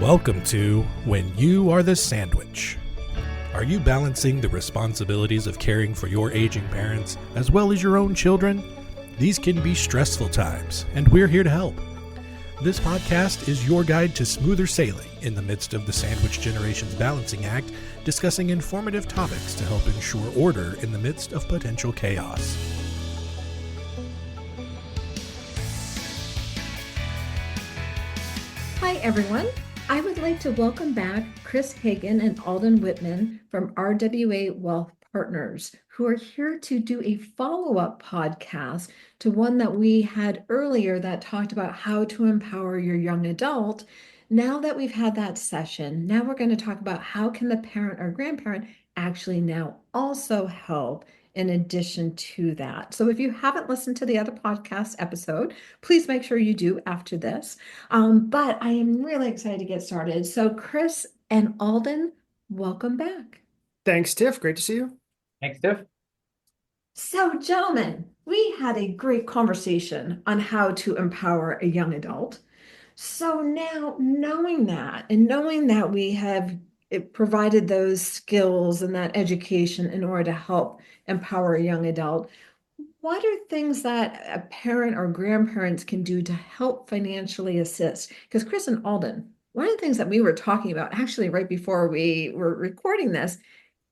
Welcome to When You Are the Sandwich. Are you balancing the responsibilities of caring for your aging parents as well as your own children? These can be stressful times, and we're here to help. This podcast is your guide to smoother sailing in the midst of the sandwich generation's balancing act, discussing informative topics to help ensure order in the midst of potential chaos. Hi, everyone. I would like to welcome back Chris Hagan and Alden Whitman from RWA Wealth Partners, who are here to do a follow-up podcast to one that we had earlier that talked about how to empower your young adult. Now that we've had that session, now we're going to talk about how can the parent or grandparent actually now also help in addition to that. So if you haven't listened to the other podcast episode, please make sure you do after this. But I am really excited to get started. So Chris and Alden, welcome back. Thanks, Tiff. Great to see you. Thanks, Tiff. So gentlemen, we had a great conversation on how to empower a young adult. So now knowing that and knowing that we have provided those skills and that education in order to help empower a young adult, what are things that a parent or grandparents can do to help financially assist? Because Chris and Alden, one of the things that we were talking about actually right before we were recording this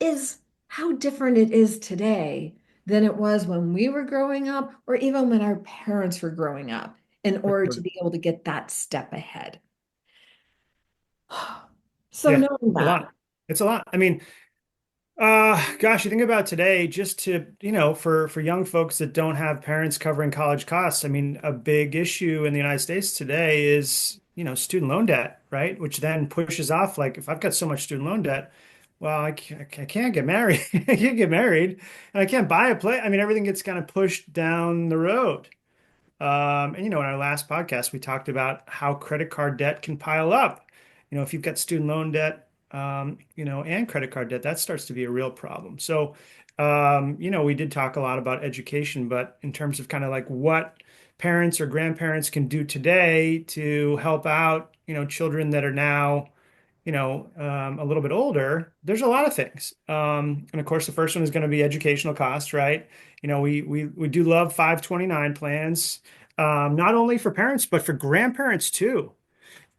is how different it is today than it was when we were growing up or even when our parents were growing up in order to be able to get that step ahead. So Yeah, knowing it's a that. lot. It's a lot. I mean, gosh, you think about today, just to, for young folks that don't have parents covering college costs, I mean, a big issue in the United States today is, student loan debt, right? Which then pushes off, like, if I've got so much student loan debt, well, I can't get married. I can't get married and I can't buy a place. I mean, everything gets kind of pushed down the road. In our last podcast, we talked about how credit card debt can pile up. If you've got student loan debt, and credit card debt, that starts to be a real problem. So, we did talk a lot about education, but in terms of kind of like what parents or grandparents can do today to help out, children that are now, a little bit older, there's a lot of things. And of course, the first one is going to be educational costs, right? We do love 529 plans, not only for parents, but for grandparents too.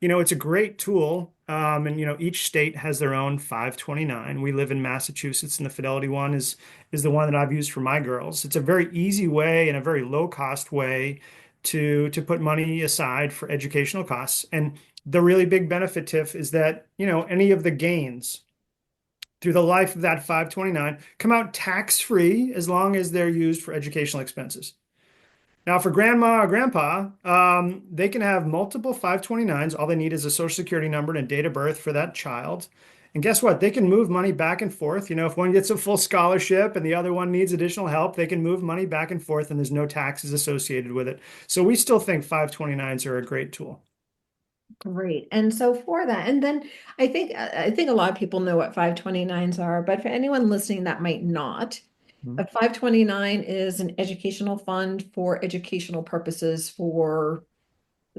It's a great tool. And each state has their own 529. We live in Massachusetts, and the Fidelity one is the one that I've used for my girls. It's a very easy way and a very low cost way to put money aside for educational costs. And the really big benefit, Tiff, is that, any of the gains through the life of that 529 come out tax-free as long as they're used for educational expenses. Now, for grandma or grandpa, they can have multiple 529s. All they need is a social security number and a date of birth for that child. And guess what? They can move money back and forth. If one gets a full scholarship and the other one needs additional help, they can move money back and forth and there's no taxes associated with it. So we still think 529s are a great tool. Great. And so for that, and then I think a lot of people know what 529s are, but for anyone listening that might not, a 529 is an educational fund for educational purposes for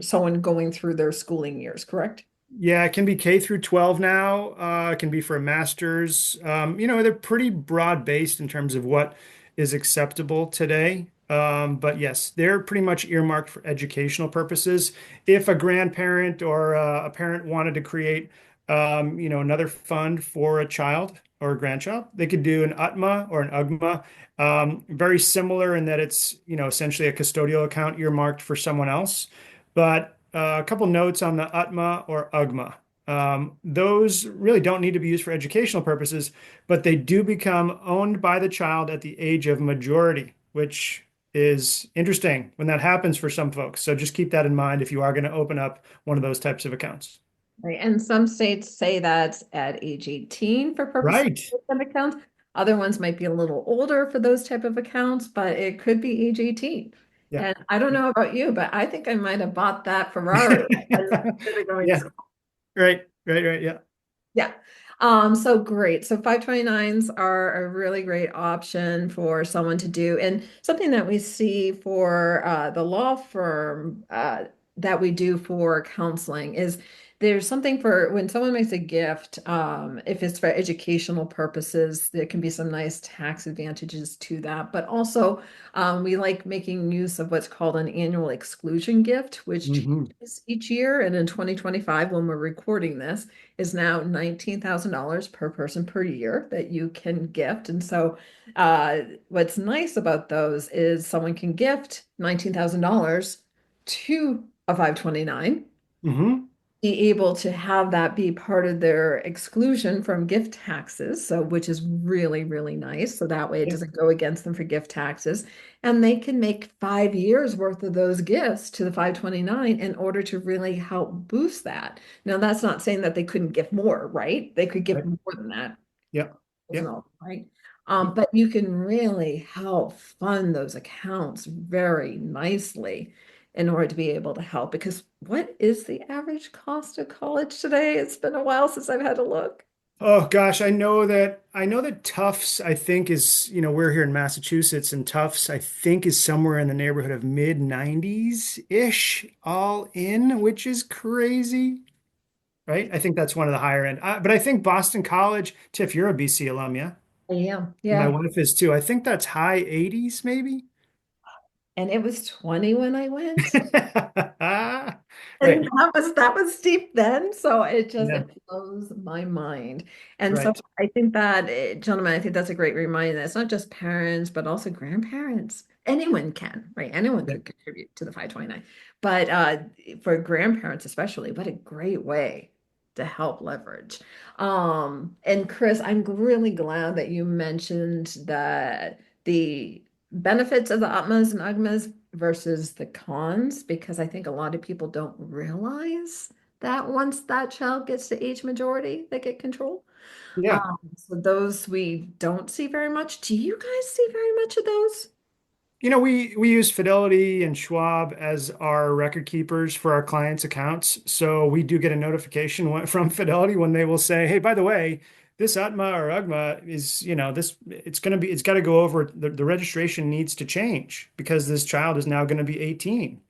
someone going through their schooling years, correct? Yeah, it can be K through 12 now. It can be for a master's. They're pretty broad-based in terms of what is acceptable today. But yes, they're pretty much earmarked for educational purposes. If a grandparent or a parent wanted to create, another fund for a child or a grandchild, they could do an UTMA or an UGMA. Very similar in that it's, essentially a custodial account earmarked for someone else. But a couple notes on the UTMA or UGMA. Those really don't need to be used for educational purposes, but they do become owned by the child at the age of majority, which is interesting when that happens for some folks. So just keep that in mind if you are going to open up one of those types of accounts. Right. And some states say that's at age 18 for purposes of accounts. Other ones might be a little older for those type of accounts, but it could be age 18. Yeah. And I don't know about you, but I think I might have bought that Ferrari. Yeah. Right. Yeah. Yeah. So great. So 529s are a really great option for someone to do. And something that we see for the law firm that we do for counseling is there's something for when someone makes a gift, if it's for educational purposes, there can be some nice tax advantages to that. But also, we like making use of what's called an annual exclusion gift, which Hmm. changes each year. And in 2025, when we're recording this, is now $19,000 per person per year that you can gift. And so, what's nice about those is someone can gift $19,000 to a 529, Hmm. be able to have that be part of their exclusion from gift taxes, so which is really, really nice. So that way it Yeah. doesn't go against them for gift taxes. And they can make 5 years worth of those gifts to the 529 in order to really help boost that. Now, that's not saying that they couldn't give more, right? They could give Right. more than that, Yeah. wasn't Yeah. all right. But you can really help fund those accounts very nicely in order to be able to help. Because what is the average cost of college today? It's been a while since I've had to look. Oh gosh, I know that Tufts, I think is, we're here in Massachusetts and Tufts, I think is somewhere in the neighborhood of mid 90s-ish all in, which is crazy, right? I think that's one of the higher end. But I think Boston College, Tiff, you're a BC alum, yeah? Yeah, My yeah. wife is too. I think that's high 80s maybe. And it was 20 when I went. And Right. that was steep then, so Yeah. it blows my mind. And so Right. I think that, gentlemen, I think that's a great reminder. It's not just parents, but also grandparents. Anyone can, right? Anyone Yeah. could contribute to the 529. But for grandparents especially, what a great way to help leverage. And Chris, I'm really glad that you mentioned that the benefits of the Atmas and UGMAs versus the cons, because I think a lot of people don't realize that once that child gets to age majority, they get control. Yeah. So those we don't see very much. Do you guys see very much of those? We use Fidelity and Schwab as our record keepers for our clients' accounts. So we do get a notification from Fidelity when they will say, "Hey, by the way, this UTMA or UGMA is, it's got to go over, the registration needs to change because this child is now going to be 18."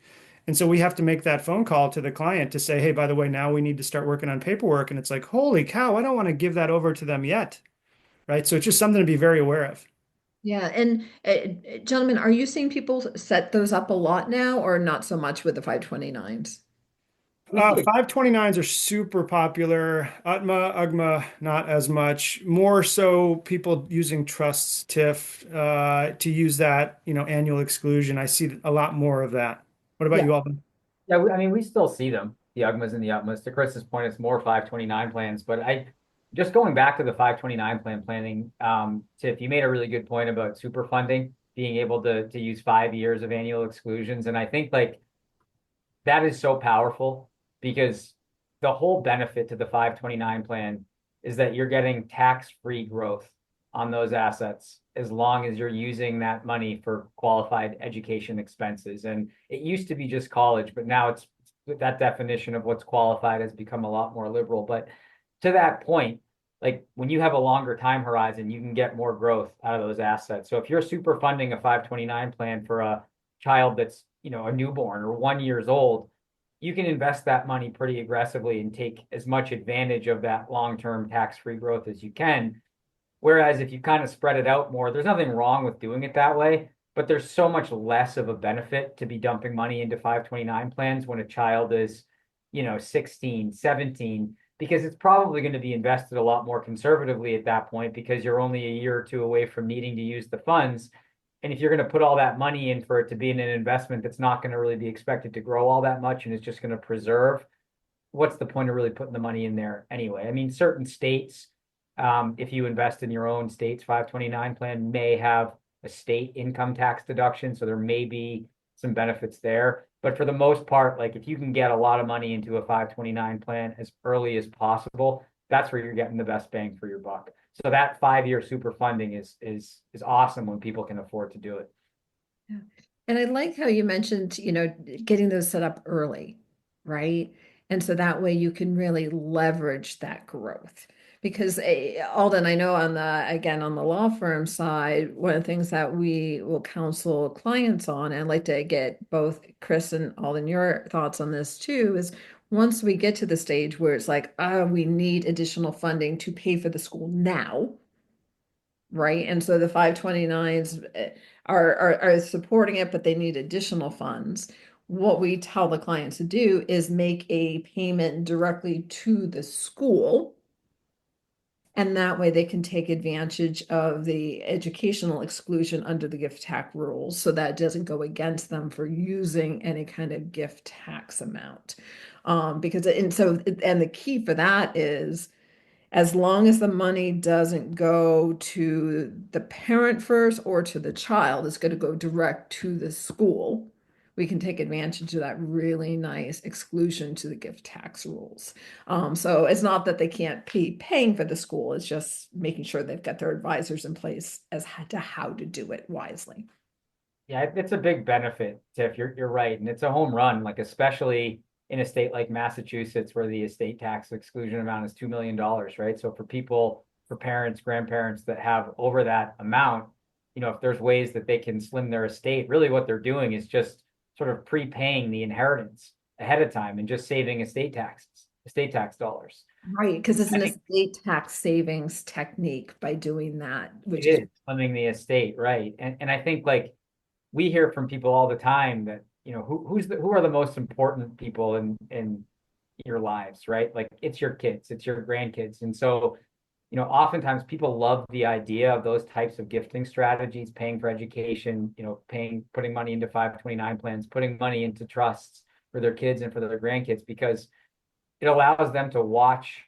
And so we have to make that phone call to the client to say, "Hey, by the way, now we need to start working on paperwork." And it's like, holy cow, I don't want to give that over to them yet. Right. So it's just something to be very aware of. Yeah, and gentlemen, are you seeing people set those up a lot now or not so much with the 529s? 529s are super popular. UTMA, UGMA, not as much. More so people using trusts, TIF, to use that, annual exclusion. I see a lot more of that. What about Yeah. you, Alvin? Yeah, I mean, we still see them, the UGMAs and the UTMAs. To Chris's point, it's more 529 plans. But just going back to the 529 plan planning, Tiff, you made a really good point about super funding, being able to use 5 years of annual exclusions. And I think like that is so powerful because the whole benefit to the 529 plan is that you're getting tax-free growth on those assets as long as you're using that money for qualified education expenses. And it used to be just college, but now it's that definition of what's qualified has become a lot more liberal. But to that point, like when you have a longer time horizon, you can get more growth out of those assets. So if you're super funding a 529 plan for a child that's, a newborn or 1 year old, you can invest that money pretty aggressively and take as much advantage of that long-term tax-free growth as you can. Whereas if you kind of spread it out more, there's nothing wrong with doing it that way, but there's so much less of a benefit to be dumping money into 529 plans when a child is, 16, 17, because it's probably going to be invested a lot more conservatively at that point because you're only a year or two away from needing to use the funds. And if you're going to put all that money in for it to be in an investment that's not going to really be expected to grow all that much and is just going to preserve, what's the point of really putting the money in there anyway? I mean, certain states, if you invest in your own state's 529 plan, may have a state income tax deduction. So there may be some benefits there. But for the most part, like if you can get a lot of money into a 529 plan as early as possible, that's where you're getting the best bang for your buck. So that 5 year super funding is awesome when people can afford to do it. Yeah. And I like how you mentioned, getting those set up early, right? And so that way you can really leverage that growth. Because Alden, I know again, on the law firm side, one of the things that we will counsel clients on, and I'd like to get both Chris and Alden, your thoughts on this too, is once we get to the stage where it's like, we need additional funding to pay for the school now, right? And so the 529s are supporting it, but they need additional funds. What we tell the client to do is make a payment directly to the school. And that way they can take advantage of the educational exclusion under the gift tax rules. So that doesn't go against them for using any kind of gift tax amount. Because, and so, and the key for that is, as long as the money doesn't go to the parent first or to the child, it's going to go direct to the school. We can take advantage of that really nice exclusion to the gift tax rules. So it's not that they can't be paying for the school, it's just making sure they've got their advisors in place as to how to do it wisely. Yeah, it's a big benefit, Tiff. You're right, and it's a home run, like especially in a state like Massachusetts where the estate tax exclusion amount is $2 million, right? So for people, for parents, grandparents that have over that amount, if there's ways that they can slim their estate, really what they're doing is just sort of prepaying the inheritance ahead of time and just saving estate tax dollars. Right, because it's I an think estate tax savings technique by doing that, it which is is slimming the estate, right? And I think like we hear from people all the time that who are the most important people in your lives, right? Like it's your kids, it's your grandkids. And so oftentimes people love the idea of those types of gifting strategies, paying for education, putting money into 529 plans, putting money into trusts for their kids and for their grandkids, because it allows them to watch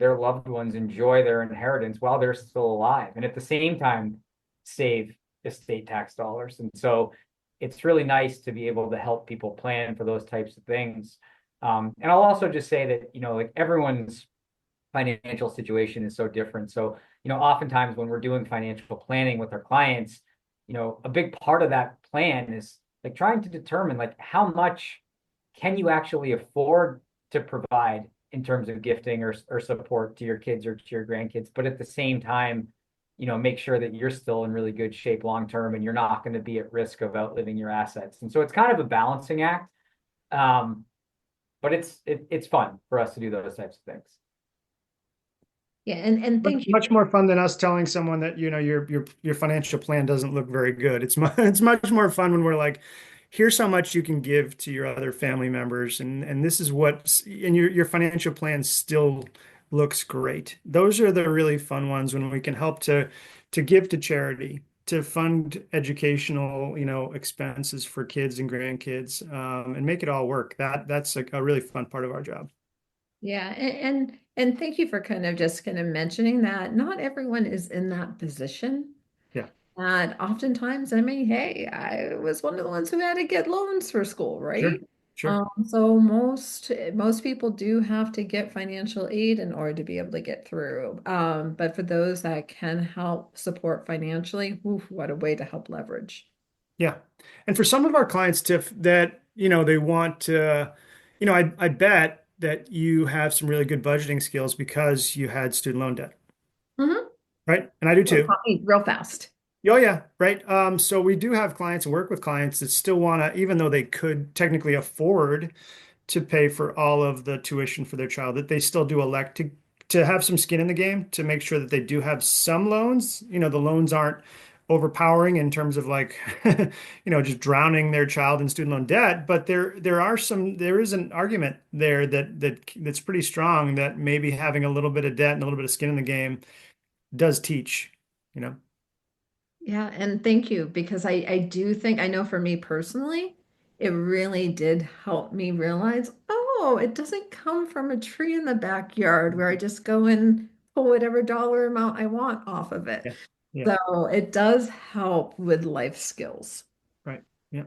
their loved ones enjoy their inheritance while they're still alive, and at the same time save estate tax dollars. And so it's really nice to be able to help people plan for those types of things. And I'll also just say that, like everyone's financial situation is so different. So, oftentimes when we're doing financial planning with our clients, a big part of that plan is like trying to determine like how much can you actually afford to provide in terms of gifting or support to your kids or to your grandkids, but at the same time, make sure that you're still in really good shape long term and you're not going to be at risk of outliving your assets. And so it's kind of a balancing act. But it's fun for us to do those types of things. yeah, and Much, thank you. much more fun than us telling someone that, your financial plan doesn't look very good. It's much more fun when we're like, here's how much you can give to your other family members, and this is and your financial plan still looks great. Those are the really fun ones when we can help to give to charity, to fund educational, expenses for kids and grandkids, and make it all work. That's a really fun part of our job. Yeah, and thank you for kind of mentioning that not everyone is in that position. Yeah, And oftentimes, I mean, hey, I was one of the ones who had to get loans for school, sure, right? sure. So most people do have to get financial aid in order to be able to get through. But for those that can help support financially, oof, what a way to help leverage. Yeah. And for some of our clients, Tiff, that, they want to, I bet that you have some really good budgeting skills because you had student loan debt, Mhm. right? And I do Well, too. real fast. Oh yeah, right. So we do have clients and work with clients that still want to, even though they could technically afford to pay for all of the tuition for their child, that they still do elect to have some skin in the game to make sure that they do have some loans. The loans aren't overpowering in terms of like, just drowning their child in student loan debt. But there is an argument there that's pretty strong that maybe having a little bit of debt and a little bit of skin in the game does teach, you know. Yeah, and thank you because I do think I know for me personally, it really did help me realize, oh, it doesn't come from a tree in the backyard where I just go and pull whatever dollar amount I want off of it. Yeah. Yeah. So it does help with life skills. Right. Yeah.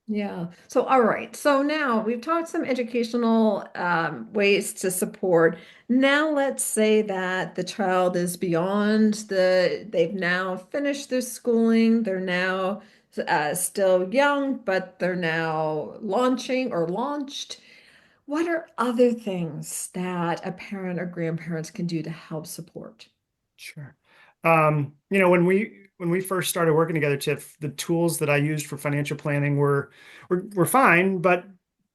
Yeah. So, all right. So now we've talked some educational ways to support. Now, let's say that the child is beyond they've now finished their schooling. They're now still young, but they're now launching or launched. What are other things that a parent or grandparents can do to help support? Sure. When we first started working together, Tiff, the tools that I used for financial planning were fine, but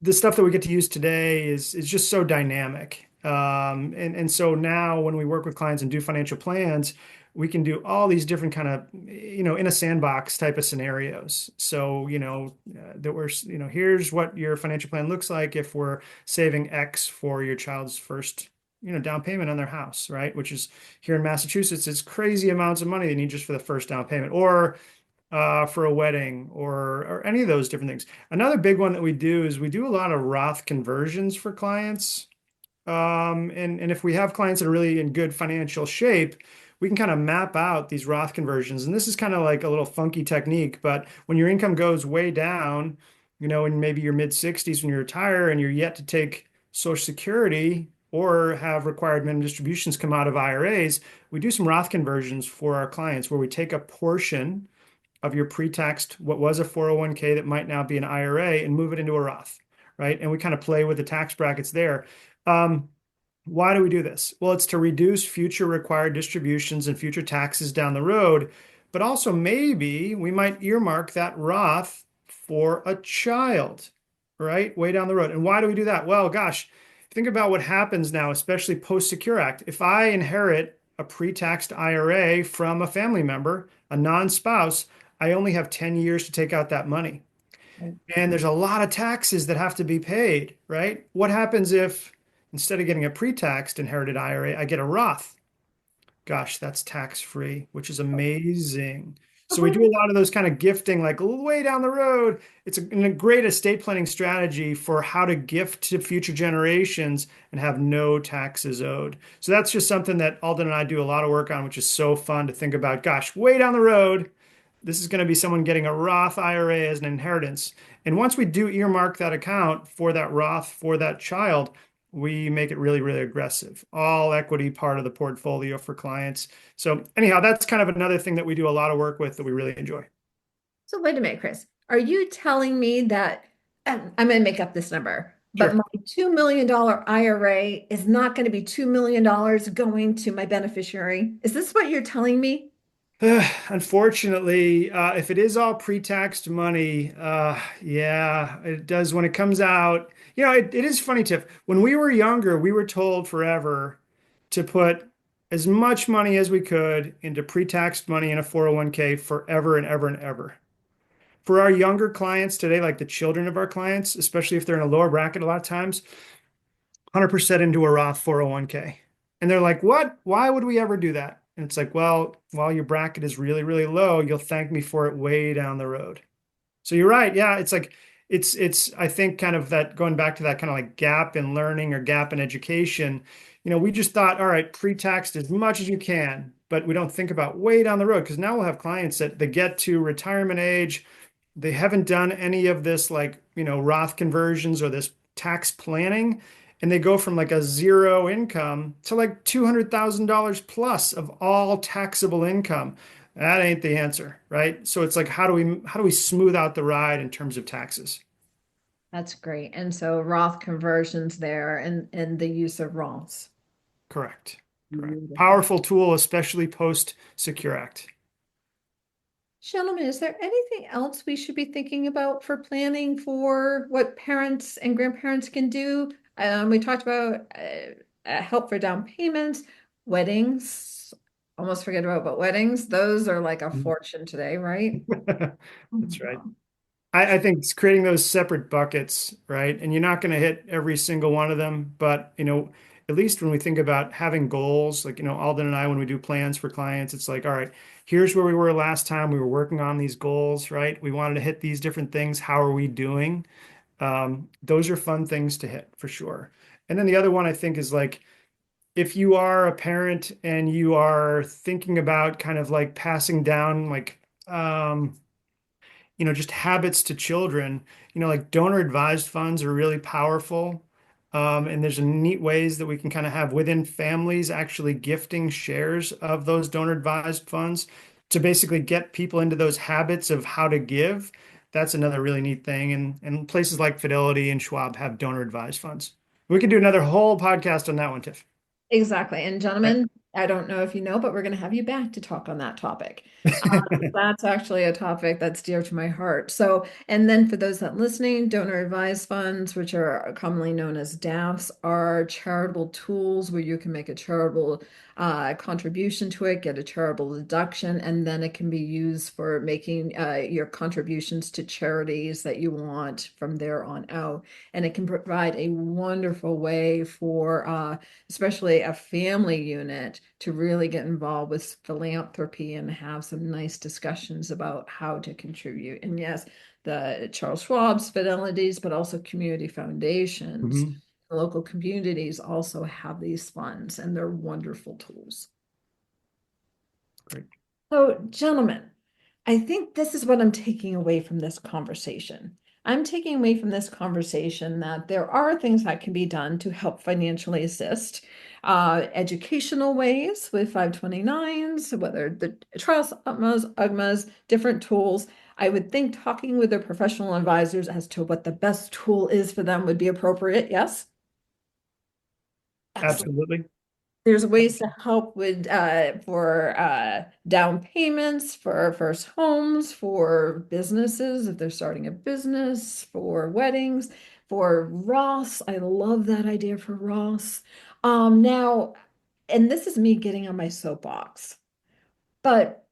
the stuff that we get to use today is just so dynamic. And so now when we work with clients and do financial plans, we can do all these different kind of, in a sandbox type of scenarios. So, that we're, here's what your financial plan looks like if we're saving X for your child's first, down payment on their house, right? Which is here in Massachusetts, it's crazy amounts of money they need just for the first down payment. Or for a wedding or any of those different things. Another big one that we do is we do a lot of Roth conversions for clients. And if we have clients that are really in good financial shape, we can kind of map out these Roth conversions. And this is kind of like a little funky technique, but when your income goes way down, in maybe your mid 60s when you retire and you're yet to take Social Security or have required minimum distributions come out of IRAs, we do some Roth conversions for our clients where we take a portion of your pre-taxed, what was a 401k that might now be an IRA, and move it into a Roth, right? And we kind of play with the tax brackets there. Why do we do this? Well, it's to reduce future required distributions and future taxes down the road, but also maybe we might earmark that Roth for a child, right? Way down the road. And why do we do that? Well, gosh, think about what happens now, especially post-Secure Act. If I inherit a pre-taxed IRA from a family member, a non-spouse, I only have 10 years to take out that money. And there's a lot of taxes that have to be paid, right? What happens if instead of getting a pre-taxed inherited IRA, I get a Roth? Gosh, that's tax-free, which is amazing. So we do a lot of those kind of gifting, like way down the road. It's a great estate planning strategy for how to gift to future generations and have no taxes owed. So that's just something that Alden and I do a lot of work on, which is so fun to think about. Gosh, way down the road, this is going to be someone getting a Roth IRA as an inheritance. And once we do earmark that account for that Roth for that child, we make it really, really aggressive. All equity part of the portfolio for clients. So anyhow, that's kind of another thing that we do a lot of work with that we really enjoy. So wait a minute, Chris. Are you telling me that I'm going to make up this number, but Sure. my $2 million IRA is not going to be $2 million going to my beneficiary? Is this what you're telling me? Unfortunately, if it is all pre-taxed money, yeah, it does when it comes out. It is funny, Tiff. When we were younger, we were told forever to put as much money as we could into pre-taxed money in a 401k forever and ever and ever. For our younger clients today, like the children of our clients, especially if they're in a lower bracket, a lot of times, 100% into a Roth 401k. And they're like, what? Why would we ever do that? And it's like, well, while your bracket is really, really low, you'll thank me for it way down the road. So you're right. Yeah, it's like it's I think kind of that going back to that kind of like gap in learning or gap in education. We just thought, all right, pre-taxed as much as you can, but we don't think about way down the road because now we'll have clients that they get to retirement age, they haven't done any of this like, Roth conversions or this tax planning, and they go from like a zero income to like $200,000 plus of all taxable income. That ain't the answer, right? So it's like how do we smooth out the ride in terms of taxes? That's great. And so Roth conversions there and the use of Roths. Correct. Correct. Beautiful. Powerful tool, especially post Secure Act. Gentlemen, is there anything else we should be thinking about for planning for what parents and grandparents can do? We talked about help for down payments, weddings. Almost forget about weddings. Those are like a fortune today, right? That's right. I think it's creating those separate buckets, right? And you're not going to hit every single one of them, but at least when we think about having goals, like Alden and I, when we do plans for clients, it's like, all right, here's where we were last time. We were working on these goals, right? We wanted to hit these different things. How are we doing? Those are fun things to hit for sure. And then the other one I think is like if you are a parent and you are thinking about kind of like passing down like just habits to children, like donor advised funds are really powerful. And there's neat ways that we can kind of have within families actually gifting shares of those donor advised funds to basically get people into those habits of how to give. That's another really neat thing. And places like Fidelity and Schwab have donor advised funds. We could do another whole podcast on that one, Tiff. Exactly. And Right. gentlemen, I don't know if you know, but we're going to have you back to talk on that topic. That's actually a topic that's dear to my heart. So, and then for those that listening, donor advised funds, which are commonly known as DAFs, are charitable tools where you can make a charitable contribution to it, get a charitable deduction, and then it can be used for making your contributions to charities that you want from there on out. And it can provide a wonderful way for especially a family unit to really get involved with philanthropy and have some nice discussions about how to contribute. And yes, the Charles Schwab's, Fidelities, but also community foundations. Mhm. Local communities also have these funds, and they're wonderful tools. Great. So, gentlemen, I think this is what I'm taking away from this conversation. I'm taking away from this conversation that there are things that can be done to help financially assist, educational ways with 529s, whether the trust, UGMAs, different tools. I would think talking with their professional advisors as to what the best tool is for them would be appropriate. Yes? Excellent. Absolutely. There's ways to help with for down payments for first homes, for businesses if they're starting a business, for weddings, for Ross. I love that idea for Ross. Now, and this is me getting on my soapbox, but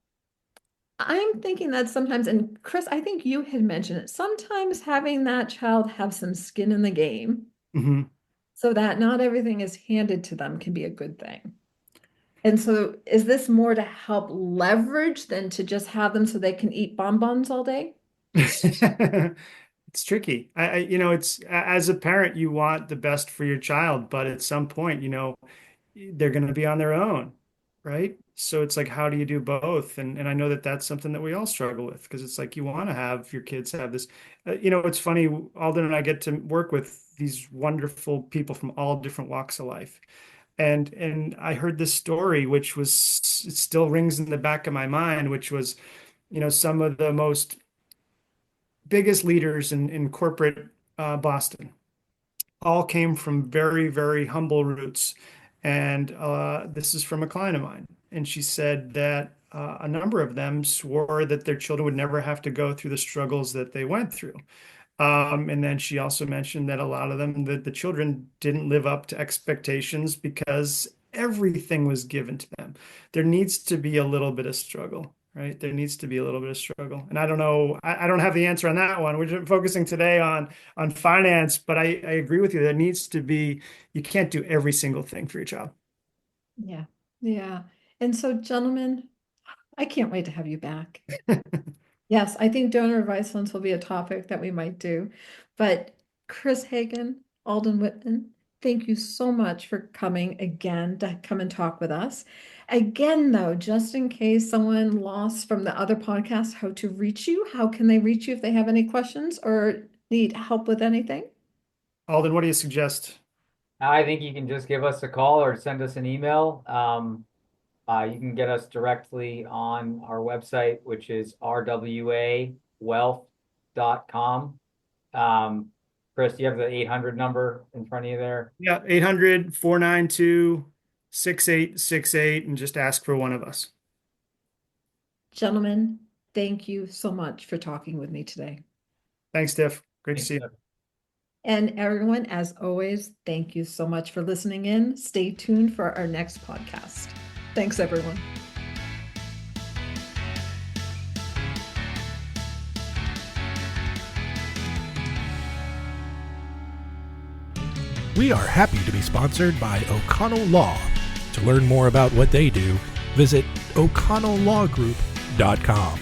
I'm thinking that sometimes, and Chris, I think you had mentioned it, sometimes having that child have some skin in the game Hmm. so that not everything is handed to them can be a good thing. And so is this more to help leverage than to just have them so they can eat bonbons all day? It's tricky. It's as a parent, you want the best for your child, but at some point, they're going to be on their own, right? So it's like, how do you do both? And I know that that's something that we all struggle with because it's like you want to have your kids have this. It's funny, Alden and I get to work with these wonderful people from all different walks of life. And I heard this story, which was it still rings in the back of my mind, which was, some of the most biggest leaders in corporate Boston all came from very, very humble roots. And this is from a client of mine. And she said that a number of them swore that their children would never have to go through the struggles that they went through. And then she also mentioned that a lot of them, that the children didn't live up to expectations because everything was given to them. There needs to be a little bit of struggle, right? There needs to be a little bit of struggle. And I don't know, I don't have the answer on that one. We're focusing today on finance, but I agree with you. There needs to be, you can't do every single thing for your child. Yeah. Yeah. And so, gentlemen, I can't wait to have you back. Yes, I think donor advice funds will be a topic that we might do. But Chris Hagan, Alden Whitman, thank you so much for coming again to come and talk with us. Again, though, just in case someone lost from the other podcast, how to reach you, how can they reach you if they have any questions or need help with anything? Alden, what do you suggest? I think you can just give us a call or send us an email. You can get us directly on our website, which is rwawealth.com. Chris, do you have the 800 number in front of you there? Yeah, 800-492-6868 and just ask for one of us. Gentlemen, thank you so much for talking with me today. Thanks, Tiff. Great to see you. And everyone, as always, thank you so much for listening in. Stay tuned for our next podcast. Thanks, everyone. We are happy to be sponsored by O'Connell Law. To learn more about what they do, visit o'connelllawgroup.com.